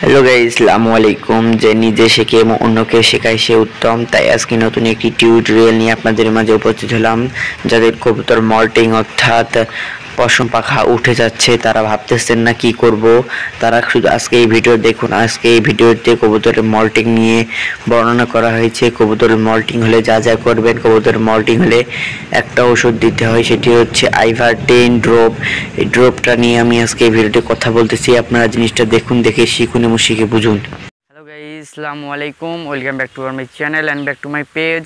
Hello guys, আসসালামু আলাইকুম। যে নিজে শেখে এবং অন্যকে শেখায় সে উত্তম। তাই আজকে নতুন একটি টিউটোরিয়াল নিয়ে আপনাদের মাঝে উপস্থিত হলাম। যাদের কবুতর মল্টিং অর্থাৎ পশম পাখা উঠে যাচ্ছে, তারা ভাবতেছেন না কি করব, তারা শুধু আজকে এই ভিডিও দেখুন। আজকে এই ভিডিওতে কবুতরের মল্টিং নিয়ে বর্ণনা করা হয়েছে। কবুতরের মল্টিং হলে যা যা করবেন। কবুতরের মল্টিং হলে একটা ওষুধ দিতে হয়, সেটি হচ্ছে আইভারটেন ড্রপ। এই ড্রপটা নিয়ে আমি আজকে এই ভিডিওতে কথা বলতেছি। আপনারা জিনিসটা দেখুন, দেখে শিখুন এবং শিখে বুঝুন। হ্যালো গাইস, আসসালামু আলাইকুম। Welcome back to my channel and back to my page.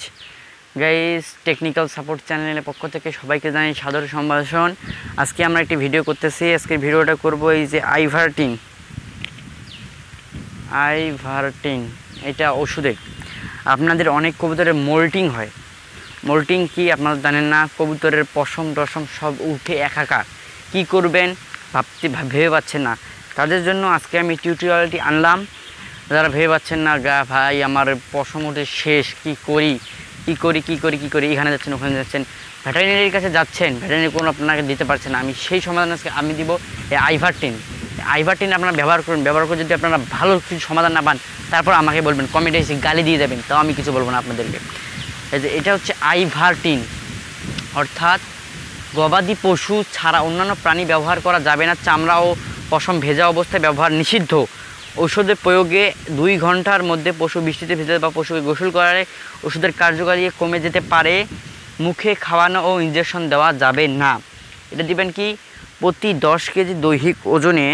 Guys, technical support চ্যানেলের পক্ষ থেকে সবাইকে জানাই সাদর সম্ভাষণ। আজকে আমরা একটি ভিডিও করতেছি। আজকের ভিডিওটা করব এই যে আইভারটিন, এটা ওষুধে আপনাদের অনেক কবুতরের মোল্টিং হয়। মোল্টিং কি আপনারা জানেন না? কবুতরের পশম টশম সব উঠে একাকার। কি করবেন ভেবে পাচ্ছেন না, তাদের জন্য আজকে আমি টিউটোরিয়ালটি আনলাম। যারা ভেবে পাচ্ছেন না, ভাই আমার পশম উঠে শেষ, কি করি, এখানে যাচ্ছেন ওখানে যাচ্ছেন, ভেটেরিনারির কাছে যাচ্ছেন, ভেটেরিনারি কোনো আপনাকে দিতে পারছে না, আমি সেই সমাধান আজকে আমি দিব। এই আইভারটিন আপনারা ব্যবহার করুন। ব্যবহার করে যদি আপনারা ভালো কিছু সমাধান না পান, তারপর আমাকে বলবেন, কমেন্টে এসে গালি দিয়ে দেবেন, তাও আমি কিছু বলবো না আপনাদেরকে। এই যে এটা হচ্ছে আইভারটিন, অর্থাৎ গবাদি পশু ছাড়া অন্যান্য প্রাণী ব্যবহার করা যাবে না। চামড়া ও পশম ভেজা অবস্থায় ব্যবহার নিষিদ্ধ। ওষুধের প্রয়োগে 2 ঘন্টার মধ্যে পশু বৃষ্টিতে ভেজে বা পশুকে গোসল করালে ওষুধের কার্যকারী কমে যেতে পারে। মুখে খাওয়ানো ও ইঞ্জেকশন দেওয়া যাবে না। এটা দিবেন কি প্রতি 10 কেজি দৈহিক ওজনে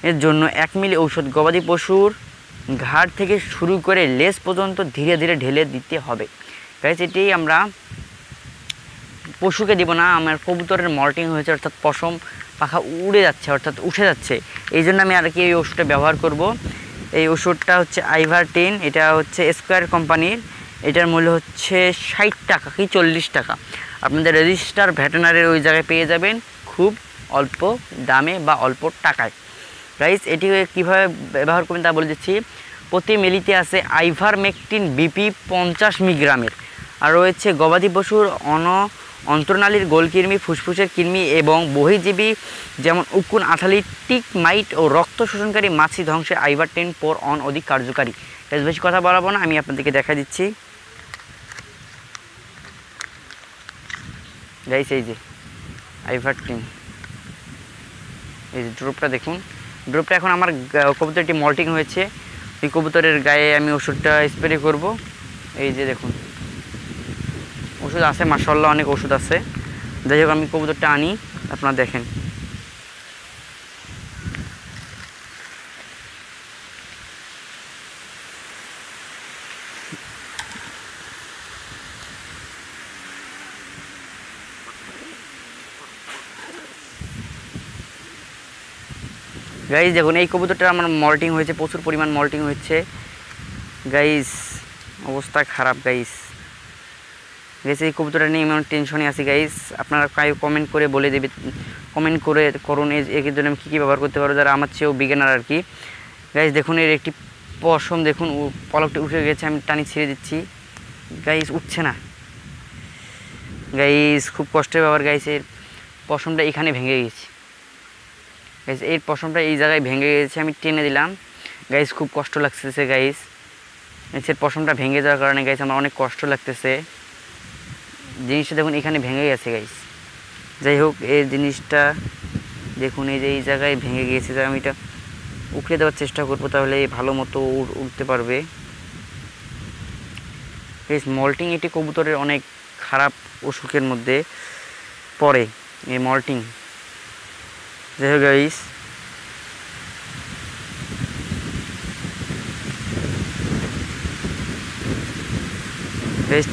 এর জন্য 1 মিলি ঔষধ গবাদি পশুর ঘাড় থেকে শুরু করে লেজ পর্যন্ত ধীরে ধীরে ঢেলে দিতে হবে। গাইস, এটি আমরা পশুকে দিব না, আমার কবুতরের মল্টিং হয়েছে অর্থাৎ পশম পাখা উড়ে যাচ্ছে অর্থাৎ উঠে যাচ্ছে, এই জন্য আমি আর কি এই ওষুধটা ব্যবহার করব। এই ওষুধটা হচ্ছে আইভারটিন, এটা হচ্ছে স্কোয়ার কোম্পানির। এটার মূল্য হচ্ছে 60 টাকা কি 40 টাকা। আপনাদের রেজিস্টার ভেটেরিনারির ওই জায়গায় পেয়ে যাবেন খুব অল্প দামে বা অল্প টাকায়। গাইস, এটি কীভাবে ব্যবহার করবেন তা বলে দিচ্ছি। প্রতি মিলিতে আছে আইভারমেকটিন বিপি 50 মিলিগ্রামের, আর রয়েছে গবাদি পশুর অন্তর্নালীর গোলকৃমি, ফুসফুসের কৃমি এবং বহির্জীবী যেমন উকুন, আঠালি, টিক মাইট ও রক্ত শোষণকারী মাছি ধ্বংসে আইভারটিন পোর অন অধিক কার্যকারী। বেশি কথা বলাবো না, আমি আপনাদেরকে দেখা দিচ্ছি। গাইস, এই যে আইভারটিন, এই যে ড্রপটা দেখুন। ড্রপটা এখন আমার কবুতরটি মল্টিং হয়েছে, এই কবুতরের গায়ে আমি ওষুধটা স্প্রে করব। এই যে দেখুন ওষুধ আছে, মাশাআল্লাহ অনেক ওষুধ আছে। যাই হোক, আমি কবুতরটা আনি, আপনারা দেখেন। গাইস দেখুন, এই কবুতরটা আমার মল্টিং হয়েছে, প্রচুর পরিমাণ মল্টিং হচ্ছে। গাইস অবস্থা খারাপ। গাইস এই কবুতরটা নিয়ে আমি টেনশনে আছি। গাইস আপনারা কমেন্ট করে বলে দেবে, কমেন্ট করে করুন এর জন্য আমি কী কী ব্যবহার করতে পারবো, যারা আমার চেয়েও বিগিনার আর কি। গাইস দেখুন, এর একটি পশম দেখুন, পলকটা উঠে গেছে, আমি টানি ছেড়ে দিচ্ছি। গাইস উঠছে না। গাইস খুব কষ্টের ব্যাপার। গাইস এর পশমটা এখানে ভেঙে গেছে। গাইস এর পশমটা এই জায়গায় ভেঙে গেছে, আমি টেনে দিলাম। গাইস খুব কষ্ট লাগতেছে। গাইস এর পশমটা ভেঙে যাওয়ার কারণে গাইস আমার অনেক কষ্ট লাগতেছে। জিনিসটা দেখুন এখানে ভেঙে গেছে। গাইস যাই হোক, এই জিনিসটা দেখুন, এই যে এই জায়গায় ভেঙে গিয়েছে, আমি এটা উখড়ে দেওয়ার চেষ্টা করবো, তাহলে ভালো মতো উঠতে পারবে। গাইস মল্টিং এটি কবুতরের অনেক খারাপ অসুখের মধ্যে পড়ে, এই মল্টিং। যাই হোক গাইস,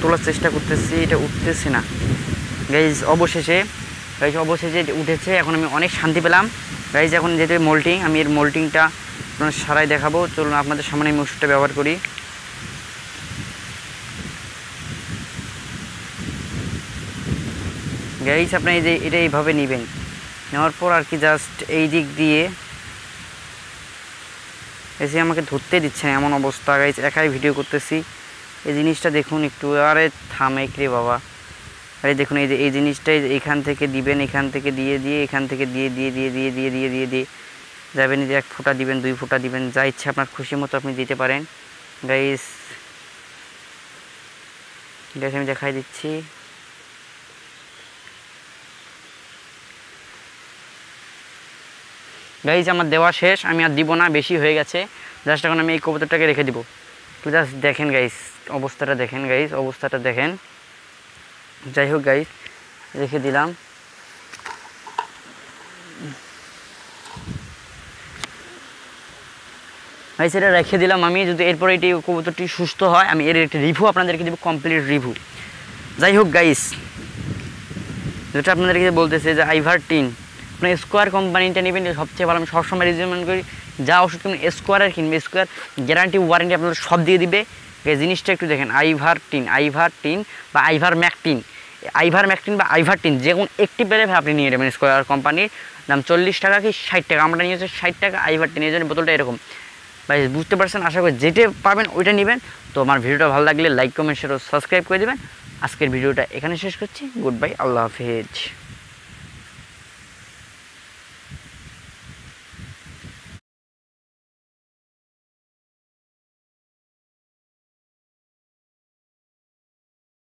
তোলার চেষ্টা করতেছি, এটা উঠতেছে না। গাইস অবশেষে এটা উঠেছে, এখন আমি অনেক শান্তি পেলাম। গাইস এখন যেহেতু মোল্টিং, আমি এর মোল্টিংটা আপনার সারাই দেখাবো। চলুন আপনাদের সামনে আমি ওষুধটা ব্যবহার করি। গাইস আপনি এই যে এটা এইভাবে নেবেন, নেওয়ার পর আর কি জাস্ট এই দিক দিয়ে এসে আমাকে ধরতে দিচ্ছে না, এমন অবস্থা। গাইস একাই ভিডিও করতেছি, এই জিনিসটা দেখুন একটু। আরে থামে রে বাবা। আরে দেখুন, এই যে এই জিনিসটাই এখান থেকে দিবেন, এখান থেকে দিয়ে এখান থেকে দিয়ে যাবেন যে 1 ফোঁটা দিবেন, 2 ফোঁটা দিবেন, যা ইচ্ছা আপনার খুশি মতো আপনি দিতে পারেন। গাইস আমি দেখাই দিচ্ছি। গাইস আমার দেওয়া শেষ, আমি আর দিব না, বেশি হয়ে গেছে। জাস্ট এখন আমি এই কবুতরটাকে রেখে দিব। তো জাস্ট দেখেন গাইস অবস্থাটা, দেখেন গাইস অবস্থাটা দেখেন। যাই হোক গাইস রেখে দিলাম। গাইস এটা রেখে দিলাম আমি। যদি এরপরে এটি কবুতরটি সুস্থ হয় আমি এর একটা রিভিউ আপনাদেরকে দেবো, কমপ্লিট রিভিউ। যাই হোক গাইস যেটা আপনাদেরকে বলতেছে যে আইভার টিন আপনি স্কোয়ার কোম্পানিটা নেবেন সবচেয়ে ভালো। আমি সবসময় রিকমেন্ড করি যা ওষুধ কিনবেন স্কোয়ারের কিনবে, স্কোয়ার গ্যারান্টি ওয়ারেন্টি আপনাদের সব দিয়ে দিবে। এই জিনিসটা একটু দেখেন, আইভার টিন বা আইভার ম্যাকটিন, বা আইভার টিন যে কোনো একটি পেলে আপনি নিয়ে নেবেন। স্কোয়ার কোম্পানির দাম 40 টাকা কি 60 টাকা, আমরা নিয়েছি 60 টাকা। আইভার টিন এই জন্য বোতলটা এরকম। ভাই বুঝতে পারছেন, আশা করি যেটা পাবেন ওইটা নেবেন। তো আমার ভিডিওটা ভালো লাগলে লাইক কমেন্ট শেয়ার ও সাবস্ক্রাইব করে দেবেন। আজকের ভিডিওটা এখানে শেষ করছি। গুড বাই, আল্লাহ হাফেজ।